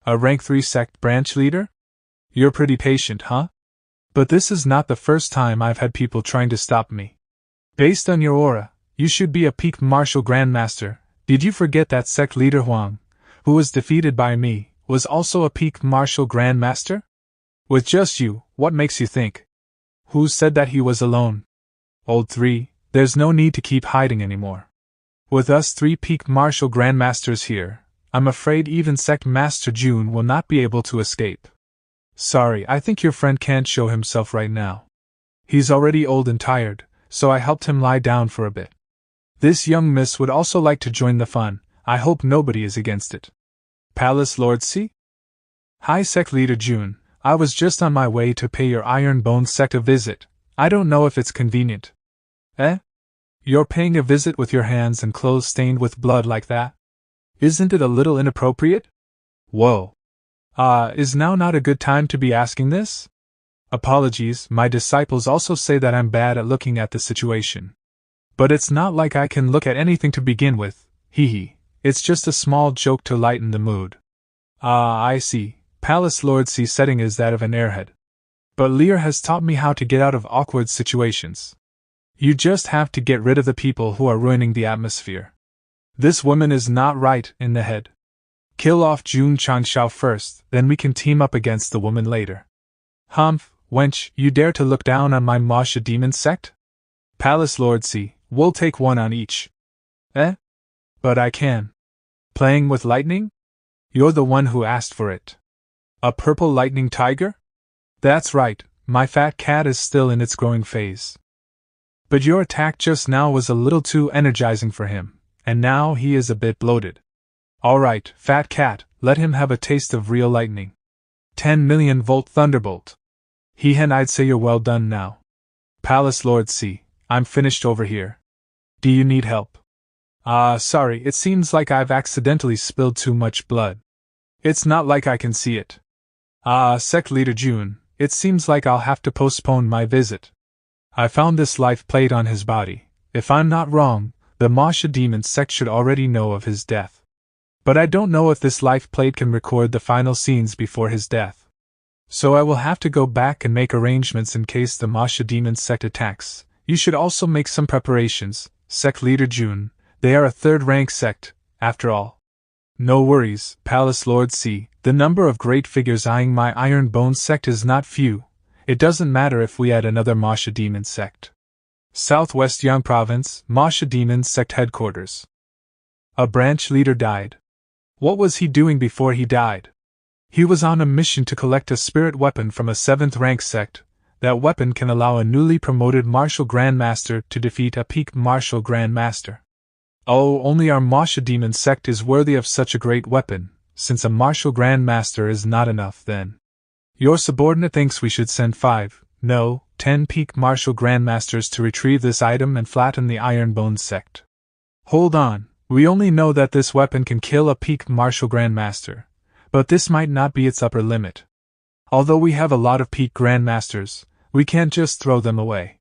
A rank 3 sect branch leader? You're pretty patient, huh? But this is not the first time I've had people trying to stop me. Based on your aura, you should be a peak martial grandmaster. Did you forget that Sect Leader Huang, who was defeated by me, was also a peak martial grandmaster? With just you, what makes you think? Who said that he was alone? Old 3, there's no need to keep hiding anymore. With us 3 peak martial grandmasters here, I'm afraid even Sect Master Jun will not be able to escape. Sorry, I think your friend can't show himself right now. He's already old and tired, so I helped him lie down for a bit. This young miss would also like to join the fun. I hope nobody is against it. Palace Lord C? Hi Sect Leader Jun, I was just on my way to pay your Iron Bone Sect a visit. I don't know if it's convenient. Eh? You're paying a visit with your hands and clothes stained with blood like that? Isn't it a little inappropriate? Whoa. Is now not a good time to be asking this? Apologies, my disciples also say that I'm bad at looking at the situation. But it's not like I can look at anything to begin with, hee. It's just a small joke to lighten the mood. I see. Palace Lord C's setting is that of an airhead. But Lear has taught me how to get out of awkward situations. You just have to get rid of the people who are ruining the atmosphere. This woman is not right in the head. Kill off Jun Changshao first, then we can team up against the woman later. Humph, wench, you dare to look down on my Masha Demon Sect? Palace Lord C, we'll take one on each. Eh? But I can. Playing with lightning? You're the one who asked for it. A purple lightning tiger? That's right, my fat cat is still in its growing phase. But your attack just now was a little too energizing for him, and now he is a bit bloated. Alright, fat cat, let him have a taste of real lightning. 10 million volt thunderbolt. And I'd say you're well done now. Palace Lord C, I'm finished over here. Do you need help? Sorry, it seems like I've accidentally spilled too much blood. It's not like I can see it. Sect Leader Jun, it seems like I'll have to postpone my visit. I found this life plate on his body. If I'm not wrong, the Masha Demon Sect should already know of his death. But I don't know if this life plate can record the final scenes before his death. So I will have to go back and make arrangements in case the Masha Demon Sect attacks. You should also make some preparations, Sect Leader Jun. They are a third-rank sect, after all. No worries, Palace Lord C. The number of great figures eyeing my Iron Bone Sect is not few. It doesn't matter if we add another Masha Demon Sect. Southwest Yang Province, Masha Demon Sect Headquarters. A branch leader died. What was he doing before he died? He was on a mission to collect a spirit weapon from a 7th rank sect. That weapon can allow a newly promoted martial grandmaster to defeat a peak martial grandmaster. Oh, only our Masha Demon Sect is worthy of such a great weapon. Since a martial grandmaster is not enough, then your subordinate thinks we should send 5, no, 10 peak martial grandmasters to retrieve this item and flatten the Iron Bone Sect. Hold on, we only know that this weapon can kill a peak martial grandmaster, but this might not be its upper limit. Although we have a lot of peak grandmasters, we can't just throw them away.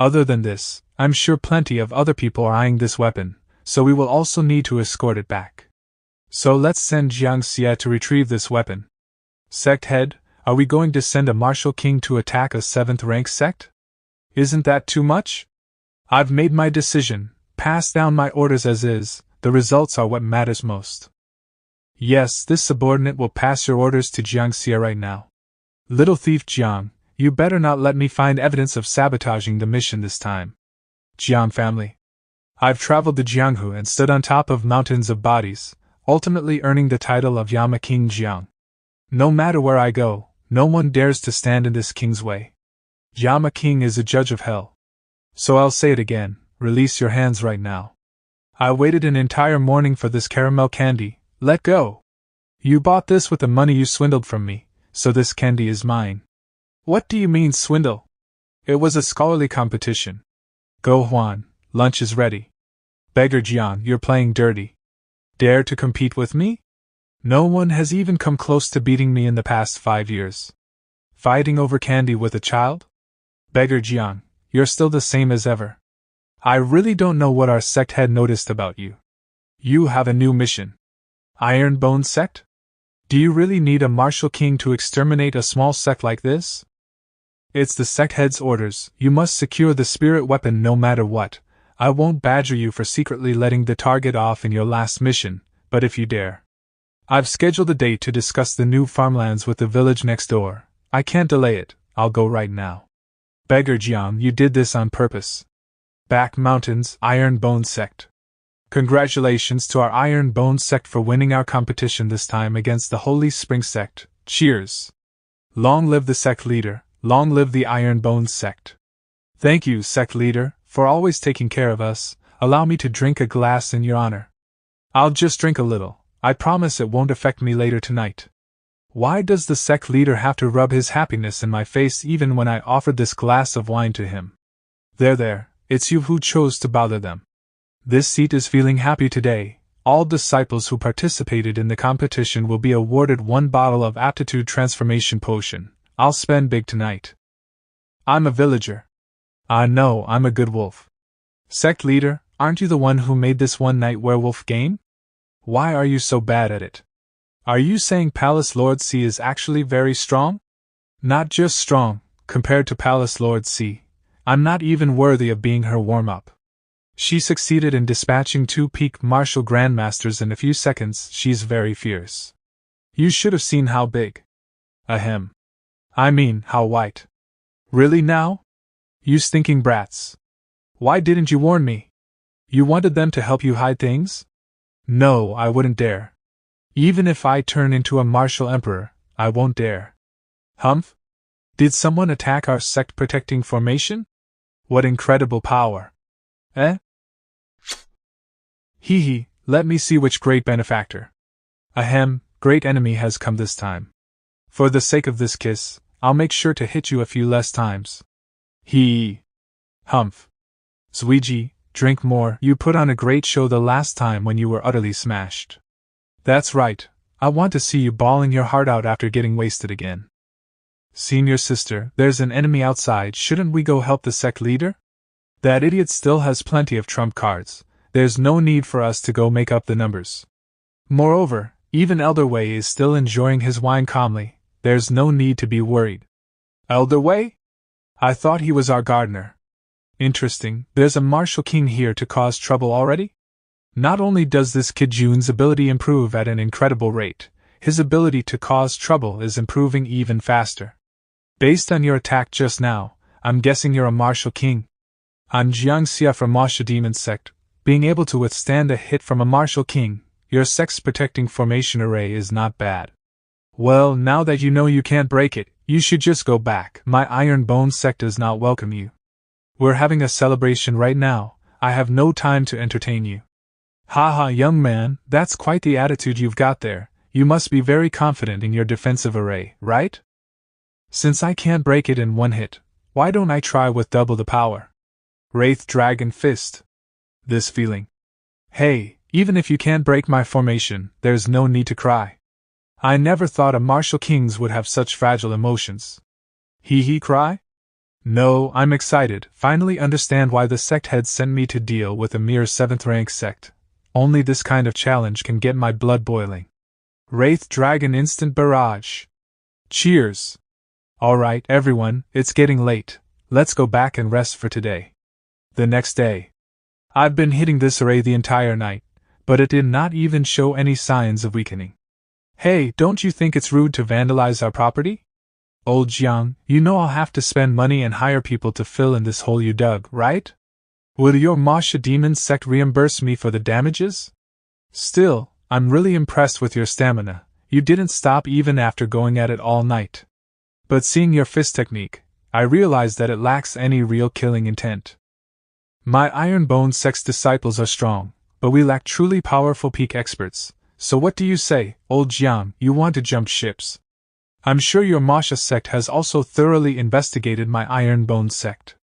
Other than this, I'm sure plenty of other people are eyeing this weapon, so we will also need to escort it back. So let's send Jiang Xie to retrieve this weapon. Sect head, are we going to send a martial king to attack a 7th rank sect? Isn't that too much? I've made my decision, passed down my orders as is, the results are what matters most. Yes, this subordinate will pass your orders to Jiang Xie right now. Little thief Jiang, you better not let me find evidence of sabotaging the mission this time. Jiang family. I've traveled to Jianghu and stood on top of mountains of bodies, ultimately earning the title of Yama King Jiang. No matter where I go, no one dares to stand in this king's way. Yama King is a judge of hell. So I'll say it again, release your hands right now. I waited an entire morning for this caramel candy, let go! You bought this with the money you swindled from me, so this candy is mine. What do you mean swindle? It was a scholarly competition. Go Huan, lunch is ready. Beggar Jian, you're playing dirty. Dare to compete with me? No one has even come close to beating me in the past 5 years. Fighting over candy with a child? Beggar Jian, you're still the same as ever. I really don't know what our sect had noticed about you. You have a new mission. Iron Bone Sect? Do you really need a martial king to exterminate a small sect like this? It's the sect head's orders. You must secure the spirit weapon no matter what. I won't badger you for secretly letting the target off in your last mission, but if you dare. I've scheduled a date to discuss the new farmlands with the village next door. I can't delay it, I'll go right now. Beggar Jiang, you did this on purpose. Back Mountains, Iron Bone Sect. Congratulations to our Iron Bone Sect for winning our competition this time against the Holy Spring Sect. Cheers! Long live the sect leader, long live the Iron Bone Sect. Thank you, sect leader, for always taking care of us. Allow me to drink a glass in your honor. I'll just drink a little. I promise it won't affect me later tonight. Why does the sect leader have to rub his happiness in my face even when I offered this glass of wine to him? There, it's you who chose to bother them. This seat is feeling happy today. All disciples who participated in the competition will be awarded 1 bottle of aptitude transformation potion. I'll spend big tonight. I'm a villager. I know, I'm a good wolf. Sect leader, aren't you the one who made this one-night werewolf game? Why are you so bad at it? Are you saying Palace Lord C is actually very strong? Not just strong, compared to Palace Lord C. I'm not even worthy of being her warm-up. She succeeded in dispatching 2 peak martial grandmasters in a few seconds. She's very fierce. You should have seen how big. Ahem. I mean, how white. Really now? You stinking brats. Why didn't you warn me? You wanted them to help you hide things? No, I wouldn't dare. Even if I turn into a martial emperor, I won't dare. Humph? Did someone attack our sect protecting formation? What incredible power. Eh? Hee, let me see which great benefactor. Ahem, great enemy has come this time. For the sake of this kiss, I'll make sure to hit you a few less times. Hee. Humph. Zuiji, drink more. You put on a great show the last time when you were utterly smashed. That's right, I want to see you bawling your heart out after getting wasted again. Senior sister, there's an enemy outside. Shouldn't we go help the sect leader? That idiot still has plenty of trump cards. There's no need for us to go make up the numbers. Moreover, even Elder Wei is still enjoying his wine calmly. There's no need to be worried. Elder Wei? I thought he was our gardener. Interesting, there's a martial king here to cause trouble already? Not only does this kid Jun's ability improve at an incredible rate, his ability to cause trouble is improving even faster. Based on your attack just now, I'm guessing you're a martial king. I'm Jiangxia from Martial Demon Sect. Being able to withstand a hit from a martial king, your sect's protecting formation array is not bad. Well, now that you know you can't break it, you should just go back. My Iron Bone Sect does not welcome you. We're having a celebration right now. I have no time to entertain you. Haha, young man, that's quite the attitude you've got there. You must be very confident in your defensive array, right? Since I can't break it in one hit, why don't I try with double the power? Wraith Dragon Fist. This feeling. Hey, even if you can't break my formation, there's no need to cry. I never thought a martial kings would have such fragile emotions. Hee cry? No, I'm excited. Finally understand why the sect head sent me to deal with a mere 7th rank sect. Only this kind of challenge can get my blood boiling. Wraith Dragon Instant Barrage. Cheers. Alright, everyone, it's getting late. Let's go back and rest for today. The next day. I've been hitting this array the entire night, but it did not even show any signs of weakening. Hey, don't you think it's rude to vandalize our property? Old Jiang, you know I'll have to spend money and hire people to fill in this hole you dug, right? Will your Masha Demon Sect reimburse me for the damages? Still, I'm really impressed with your stamina. You didn't stop even after going at it all night. But seeing your fist technique, I realize that it lacks any real killing intent. My Iron Bone Sect's disciples are strong, but we lack truly powerful peak experts. So what do you say, old Jiang? You want to jump ships? I'm sure your Masha sect has also thoroughly investigated my Iron Bone sect.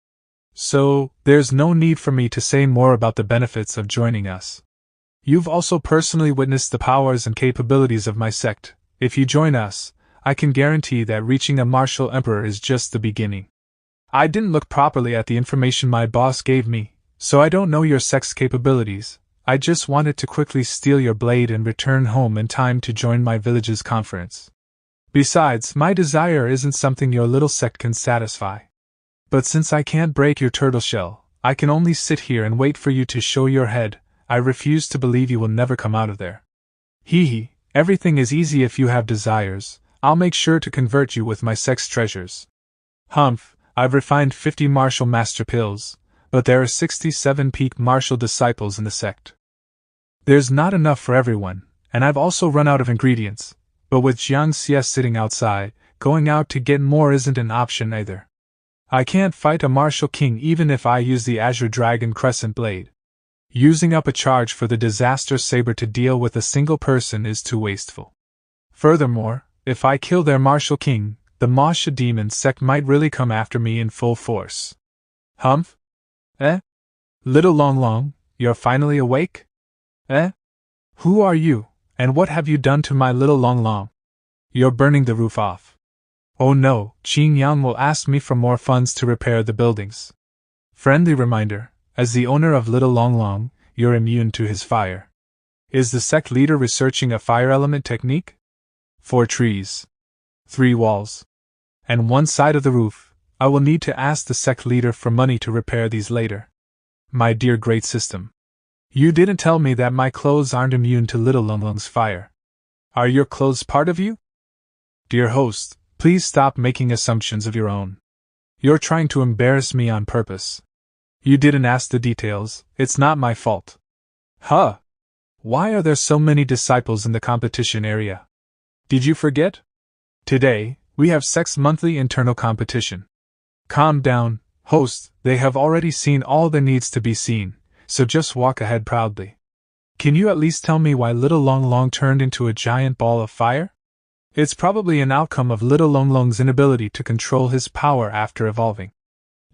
So, there's no need for me to say more about the benefits of joining us. You've also personally witnessed the powers and capabilities of my sect. If you join us, I can guarantee that reaching a martial emperor is just the beginning. I didn't look properly at the information my boss gave me, so I don't know your sect's capabilities. I just wanted to quickly steal your blade and return home in time to join my village's conference. Besides, my desire isn't something your little sect can satisfy. But since I can't break your turtle shell, I can only sit here and wait for you to show your head. I refuse to believe you will never come out of there. Hee hee, everything is easy if you have desires. I'll make sure to convert you with my sect's treasures. Humph, I've refined 50 martial master pills, but there are 67 peak martial disciples in the sect. There's not enough for everyone, and I've also run out of ingredients, but with Jiang Xie sitting outside, going out to get more isn't an option either. I can't fight a martial king even if I use the Azure Dragon Crescent Blade. Using up a charge for the Disaster Saber to deal with a single person is too wasteful. Furthermore, if I kill their martial king, the Masha demon sect might really come after me in full force. Humph? Little Long Long, you're finally awake? Who are you, and what have you done to my little Long Long? You're burning the roof off. Oh no, Qing Yang will ask me for more funds to repair the buildings. Friendly reminder, as the owner of Little Long Long, you're immune to his fire. Is the sect leader researching a fire element technique? 4 trees, 3 walls, and 1 side of the roof. I will need to ask the sect leader for money to repair these later. My dear great system. You didn't tell me that my clothes aren't immune to Little Long Long's fire. Are your clothes part of you? Dear host, please stop making assumptions of your own. You're trying to embarrass me on purpose. You didn't ask the details, it's not my fault. Huh? Why are there so many disciples in the competition area? Did you forget? Today, we have Sect's monthly internal competition. Calm down, host, they have already seen all that needs to be seen, so just walk ahead proudly. Can you at least tell me why Little Long Long turned into a giant ball of fire? It's probably an outcome of Little Long Long's inability to control his power after evolving.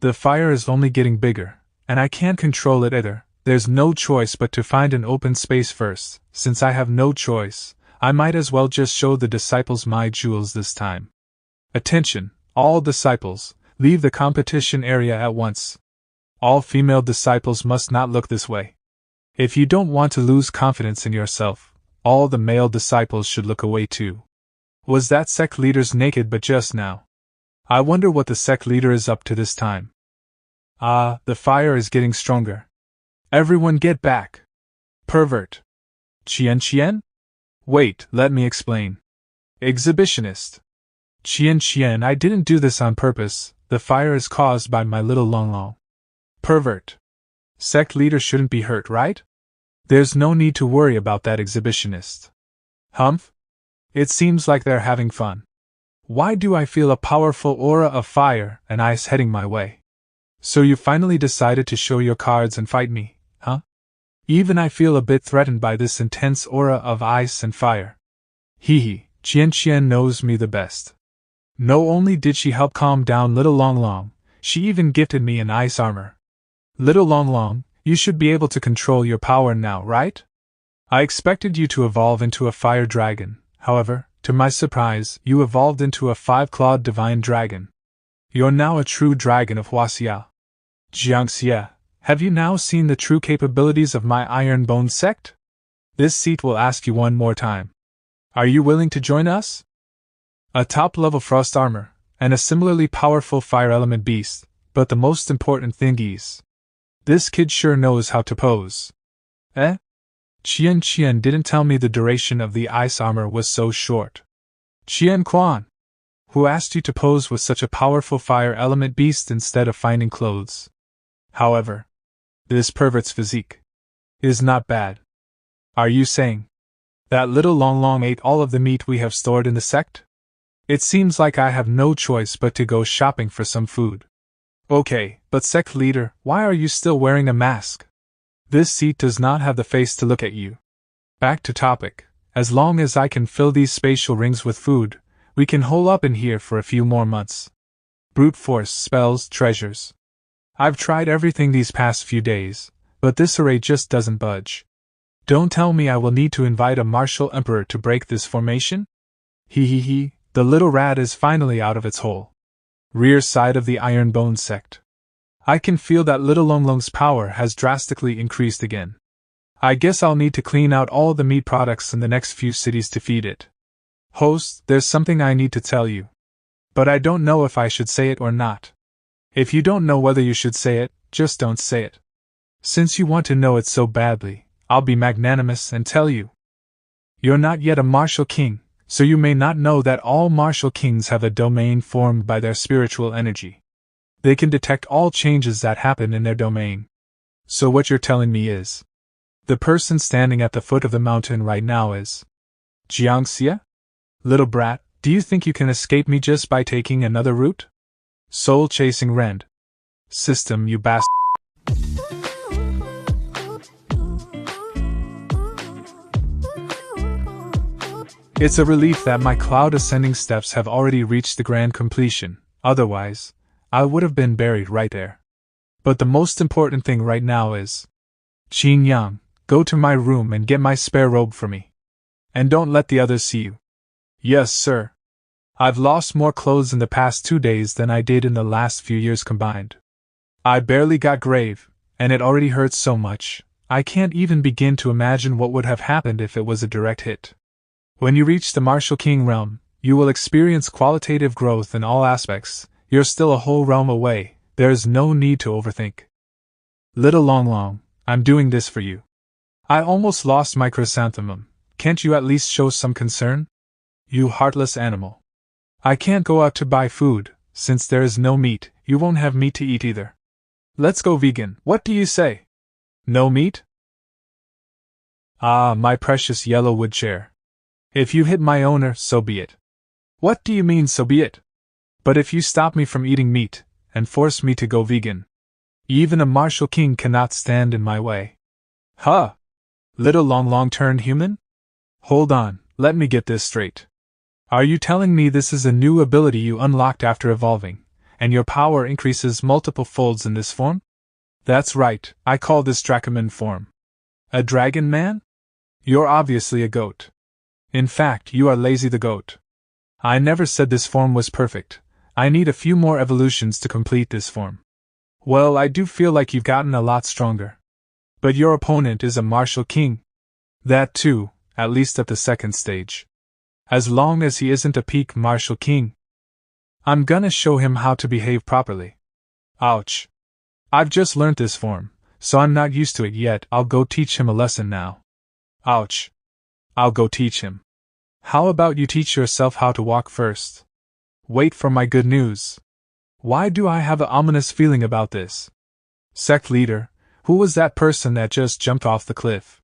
The fire is only getting bigger, and I can't control it either. There's no choice but to find an open space first. Since I have no choice, I might as well just show the disciples my jewels this time. Attention, all disciples, leave the competition area at once. All female disciples must not look this way. If you don't want to lose confidence in yourself, all the male disciples should look away too. Was that sect leader's naked but just now? I wonder what the sect leader is up to this time. Ah, the fire is getting stronger. Everyone get back. Pervert. Qian? Wait, let me explain. Exhibitionist. Qian, I didn't do this on purpose. The fire is caused by my Little Long Long. Pervert. Sect leader shouldn't be hurt, right? There's no need to worry about that exhibitionist. Humph? It seems like they're having fun. Why do I feel a powerful aura of fire and ice heading my way? So you finally decided to show your cards and fight me, huh? Even I feel a bit threatened by this intense aura of ice and fire. Hee hee, Qian knows me the best. No only did she help calm down Little Long Long, she even gifted me an ice armor. Little Long Long, you should be able to control your power now, right? I expected you to evolve into a fire dragon. However, to my surprise, you evolved into a 5-clawed divine dragon. You're now a true dragon of Huaxia. Jiang Xie, have you now seen the true capabilities of my Iron Bone sect? This seat will ask you one more time. Are you willing to join us? A top-level frost armor, and a similarly powerful fire element beast, but the most important thing is, this kid sure knows how to pose. Qian didn't tell me the duration of the ice armor was so short. Qian Quan, who asked you to pose with such a powerful fire element beast instead of finding clothes? However, this pervert's physique is not bad. Are you saying that Little Long Long ate all of the meat we have stored in the sect? It seems like I have no choice but to go shopping for some food. Okay, but Sect Leader, why are you still wearing a mask? This seat does not have the face to look at you. Back to topic. As long as I can fill these spatial rings with food, we can hole up in here for a few more months. Brute force, spells, treasures. I've tried everything these past few days, but this array just doesn't budge. Don't tell me I will need to invite a martial emperor to break this formation? He, the little rat is finally out of its hole. Rear side of the Iron Bone Sect. I can feel that little Longlong's power has drastically increased again. I guess I'll need to clean out all the meat products in the next few cities to feed it. Host, there's something I need to tell you. But I don't know if I should say it or not. If you don't know whether you should say it, just don't say it. Since you want to know it so badly, I'll be magnanimous and tell you. You're not yet a martial king, so you may not know that all martial kings have a domain formed by their spiritual energy. They can detect all changes that happen in their domain. So what you're telling me is, the person standing at the foot of the mountain right now is Jiangxia? Little brat, do you think you can escape me just by taking another route? Soul-chasing rend. System, you bastard. It's a relief that my cloud ascending steps have already reached the grand completion, otherwise, I would have been buried right there. But the most important thing right now is, Qin Yang, go to my room and get my spare robe for me. And don't let the others see you. Yes, sir. I've lost more clothes in the past 2 days than I did in the last few years combined. I barely got grave, and it already hurts so much, I can't even begin to imagine what would have happened if it was a direct hit. When you reach the Martial King realm, you will experience qualitative growth in all aspects. You're still a whole realm away, there is no need to overthink. Little Longlong, I'm doing this for you. I almost lost my chrysanthemum, can't you at least show some concern? You heartless animal. I can't go out to buy food, since there is no meat, you won't have meat to eat either. Let's go vegan, what do you say? No meat? Ah, my precious yellow wood chair. If you hit my owner, so be it. What do you mean, so be it? But if you stop me from eating meat, and force me to go vegan, even a martial king cannot stand in my way. Huh? Little Longlong turned human? Hold on, let me get this straight. Are you telling me this is a new ability you unlocked after evolving, and your power increases multiple folds in this form? That's right, I call this Dracoman form. A dragon man? You're obviously a goat. In fact, you are Lazy the Goat. I never said this form was perfect. I need a few more evolutions to complete this form. Well, I do feel like you've gotten a lot stronger. But your opponent is a martial king. That too, at least at the second stage. As long as he isn't a peak martial king, I'm gonna show him how to behave properly. Ouch. I've just learnt this form, so I'm not used to it yet. I'll go teach him a lesson now. Ouch. I'll go teach him. How about you teach yourself how to walk first? Wait for my good news. Why do I have an ominous feeling about this? Sect leader, who was that person that just jumped off the cliff?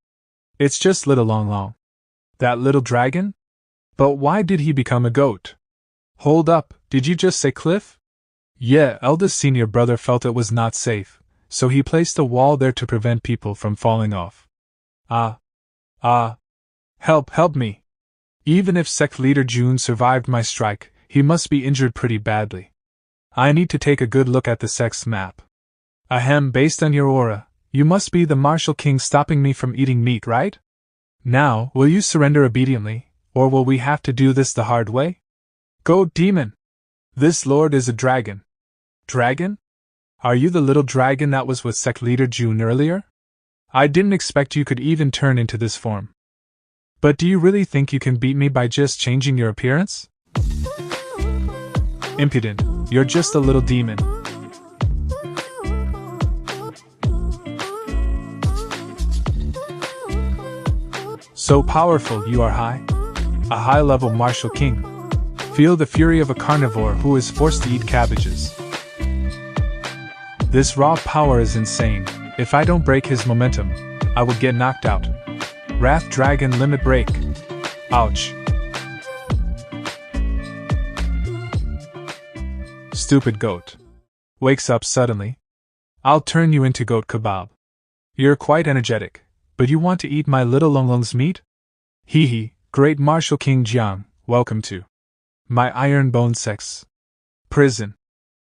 It's just little Longlong. That little dragon? But why did he become a goat? Hold up, did you just say cliff? Yeah, eldest senior brother felt it was not safe, so he placed a wall there to prevent people from falling off. Help me. Even if Sect Leader June survived my strike, he must be injured pretty badly. I need to take a good look at the Sect's map. Ahem, based on your aura, you must be the martial king stopping me from eating meat, right? Now, will you surrender obediently, or will we have to do this the hard way? Go, demon! This lord is a dragon. Dragon? Are you the little dragon that was with Sect Leader June earlier? I didn't expect you could even turn into this form. But do you really think you can beat me by just changing your appearance? Impudent, you're just a little demon. So powerful you are high? A high-level martial king. Feel the fury of a carnivore who is forced to eat cabbages. This raw power is insane. If I don't break his momentum, I will get knocked out. Wrath Dragon Limit Break. Ouch. Stupid goat. Wakes up suddenly. I'll turn you into goat kebab. You're quite energetic, but you want to eat my little Longlong's meat? Hee hee, Great Marshal King Jiang, welcome to my iron-boned sect's prison.